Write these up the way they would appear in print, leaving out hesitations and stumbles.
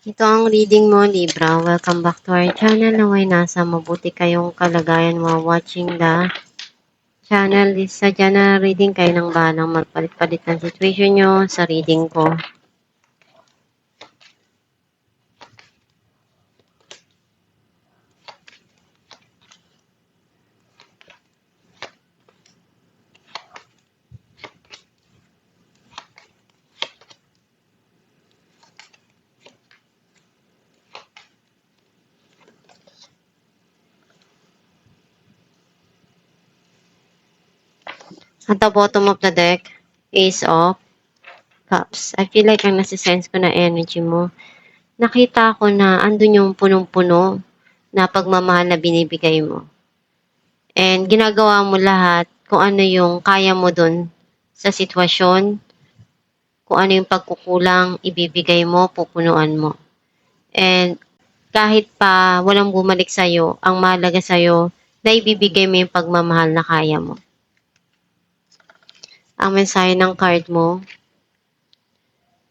Ito ang reading mo, Libra. Welcome back to our channel. Naway nasa mabuti kayong kalagayan while watching the channel. Sa general reading, kayo nang bahalang magpalit-palit ng situation nyo sa reading ko. At the bottom of the deck, Ace of Cups. I feel like ang nasisense ko na energy mo. Nakita ko na andun yung punong-puno na pagmamahal na binibigay mo. And ginagawa mo lahat kung ano yung kaya mo dun sa sitwasyon, kung ano yung pagkukulang, ibibigay mo, pupunuan mo. And kahit pa walang bumalik sa'yo, ang mahalaga sa'yo, na ibibigay mo yung pagmamahal na kaya mo. Ang mensahe ng card mo,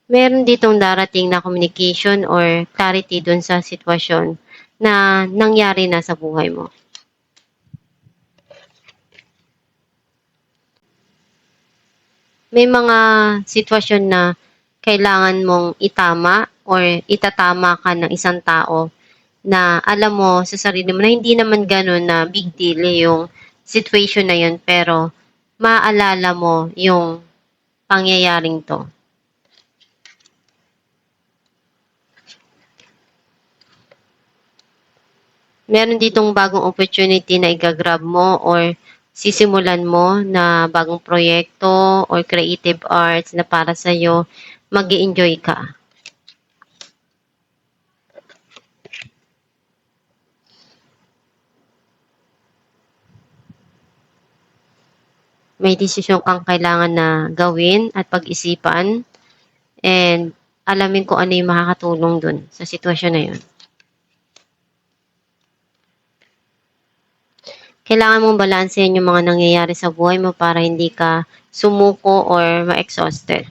meron ditong darating na communication or clarity dun sa sitwasyon na nangyari na sa buhay mo. May mga sitwasyon na kailangan mong itama or itatama ka ng isang tao na alam mo sa sarili mo na hindi naman ganun na big deal yung situation na yun, pero maaalala mo yung pangyayaring to. Meron ditong bagong opportunity na igagrab mo or sisimulan mo na bagong proyekto or creative arts na para sa'yo, mag-i-enjoy ka. May desisyon kang kailangan na gawin at pag-isipan and alamin kung ano yung makakatulong dun sa sitwasyon na yun. Kailangan mong balansehin yung mga nangyayari sa buhay mo para hindi ka sumuko or ma-exhausted.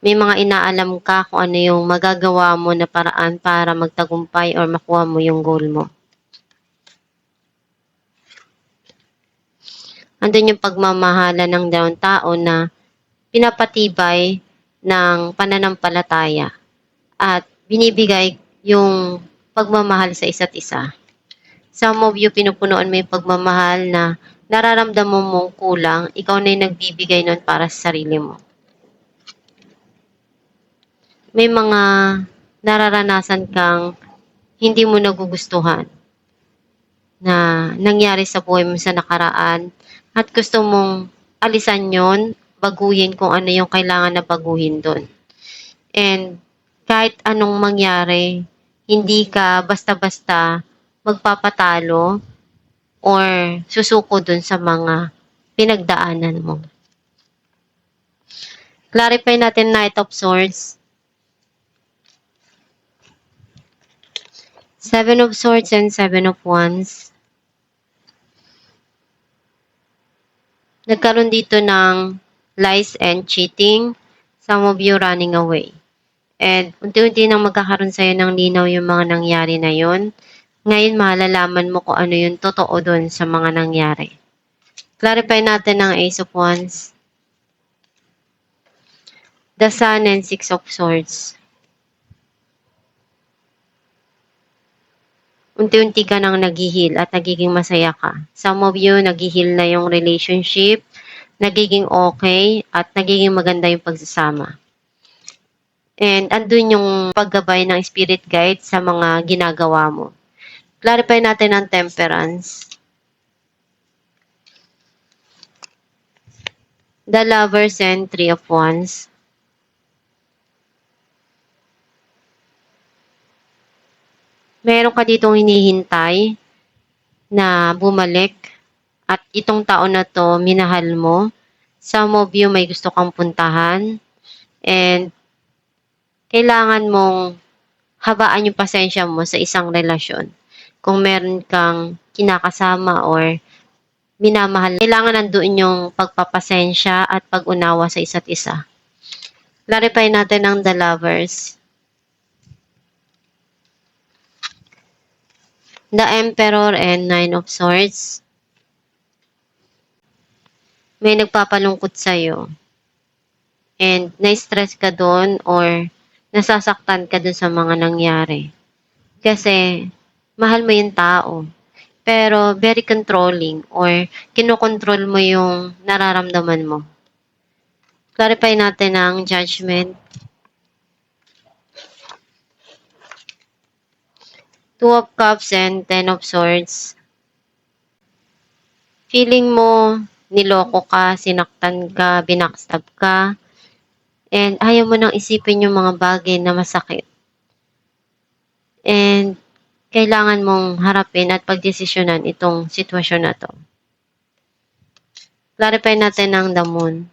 May mga inaalam ka kung ano yung magagawa mo na paraan para magtagumpay or makuha mo yung goal mo. Andun yung pagmamahala ng dalawang tao na pinapatibay ng pananampalataya at binibigay yung pagmamahal sa isa't isa. Some of you, pinupunuan mo yung pagmamahal na nararamdaman mong kulang, ikaw na yung nagbibigay nun para sa sarili mo. May mga nararanasan kang hindi mo nagugustuhan na nangyari sa buhay mo sa nakaraan at gusto mong alisan yon, baguhin kung ano yung kailangan na baguhin doon. And kahit anong mangyari, hindi ka basta-basta magpapatalo or susuko dun sa mga pinagdaanan mo. Clarify natin Knight of Swords, Seven of Swords and Seven of Wands. Nagkaroon dito ng lies and cheating. Some of you running away. And unti-unti nang magkakaroon sa'yo ng linaw yung mga nangyari na yon. Ngayon, malalaman mo kung ano yung totoo dun sa mga nangyari. Clarify natin ang Ace of Wands, the Sun and Six of Swords. Unti-unti ka nang naghihil at nagiging masaya ka. Some of you, naghihil na yung relationship, nagiging okay, at nagiging maganda yung pagsasama. And andun yung paggabay ng spirit guide sa mga ginagawa mo. Clarify natin ang Temperance, the Lovers and Three of Wands. Meron ka ditong hinihintay na bumalik at itong taon na to minahal mo. Some of you may gusto kang puntahan and kailangan mong habaan yung pasensya mo sa isang relasyon. Kung meron kang kinakasama or minamahal. Kailangan nandoon yung pagpapasensya at pag-unawa sa isa't isa. Clarify natin ang the lovers. The Emperor and Nine of Swords. May nagpapalungkot sa'yo. And na-stress ka doon or nasasaktan ka doon sa mga nangyari. Kasi mahal mo yung tao. Pero very controlling or kinokontrol mo yung nararamdaman mo. Clarify natin ang Judgment. Two of Cups and Ten of Swords. Feeling mo niloko ka, sinaktan ka, binackstab ka, and ayaw mo nang isipin yung mga bagay na masakit. And kailangan mong harapin at pagdesisyonan itong sitwasyon na to. Clarify natin ang the Moon.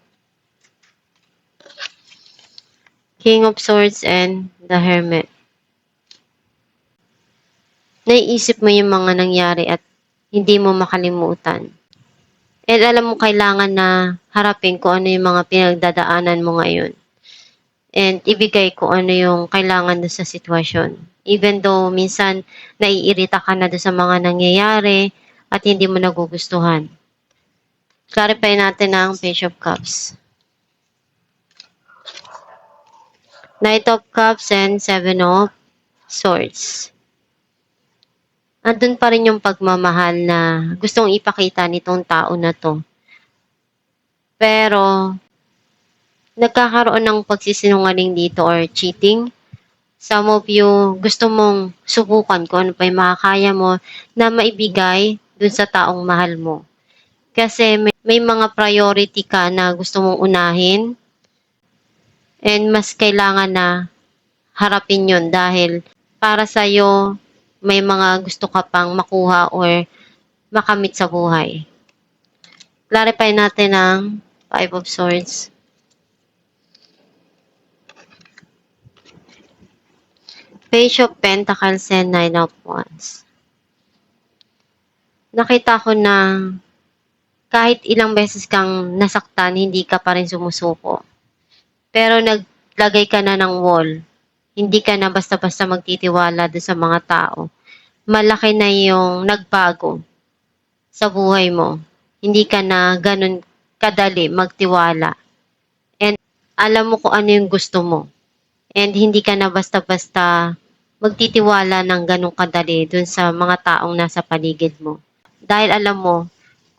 King of Swords and the Hermit. Naiisip mo yung mga nangyari at hindi mo makalimutan. And alam mo kailangan na harapin kung ano yung mga pinagdadaanan mo ngayon. And ibigay kung ano yung kailangan doon sa sitwasyon. Even though minsan naiirita ka na doon sa mga nangyayari at hindi mo nagugustuhan. Clarify natin ang Page of Cups. Knight of Cups and Seven of Swords. Andun pa rin yung pagmamahal na gustong ipakita nitong tao na to. Pero nagkakaroon ng pagsisinungaling dito or cheating. Some of you, gusto mong subukan kung ano pa yung makakaya mo na maibigay dun sa taong mahal mo. Kasi may mga priority ka na gusto mong unahin and mas kailangan na harapin yun dahil para sa'yo may mga gusto ka pang makuha or makamit sa buhay. Clarify natin ang Five of Swords. Page of Pentacles and Nine of Wands. Nakita ko na kahit ilang beses kang nasaktan, hindi ka pa rin sumusuko. Pero naglagay ka na ng wall. Hindi ka na basta-basta magtitiwala doon sa mga tao. Malaki na yung nagbago sa buhay mo. Hindi ka na ganun kadali magtiwala. And alam mo kung ano yung gusto mo. And hindi ka na basta-basta magtitiwala ng ganong kadali dun sa mga taong nasa paligid mo. Dahil alam mo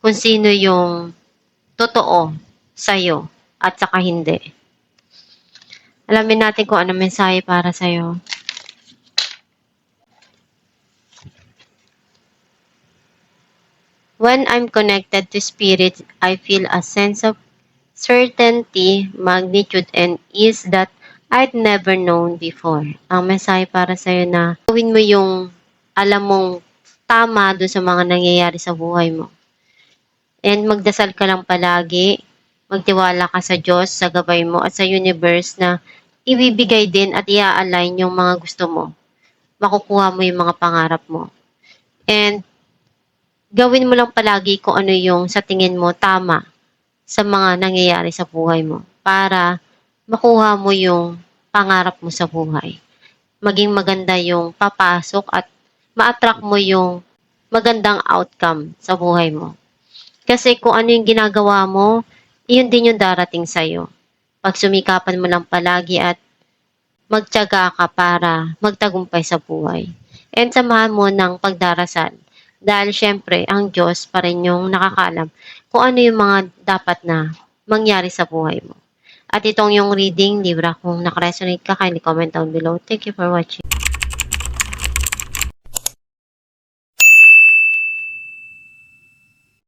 kung sino yung totoo sa'yo at saka hindi. Alamin natin kung ano mensahe para sa'yo. When I'm connected to spirit, I feel a sense of certainty, magnitude, and ease that I'd never known before. Ang mensahe para sa'yo na gawin mo yung alam mong tama doon sa mga nangyayari sa buhay mo. And magdasal ka lang palagi, magtiwala ka sa Diyos, sa gabay mo, at sa universe na ibibigay din at i-align yung mga gusto mo. Makukuha mo yung mga pangarap mo. And gawin mo lang palagi kung ano yung sa tingin mo tama sa mga nangyayari sa buhay mo para makuha mo yung pangarap mo sa buhay. Maging maganda yung papasok at ma-attract mo yung magandang outcome sa buhay mo. Kasi kung ano yung ginagawa mo, iyon din yung darating sa'yo. Pag sumikapan mo lang palagi at magtiyaga ka para magtagumpay sa buhay. And samahan mo ng pagdarasal. Dahil syempre, ang Diyos pa rin yung nakakaalam kung ano yung mga dapat na mangyari sa buhay mo. At itong yung reading, Libra, kung nakaresonate ka, kindly comment down below. Thank you for watching.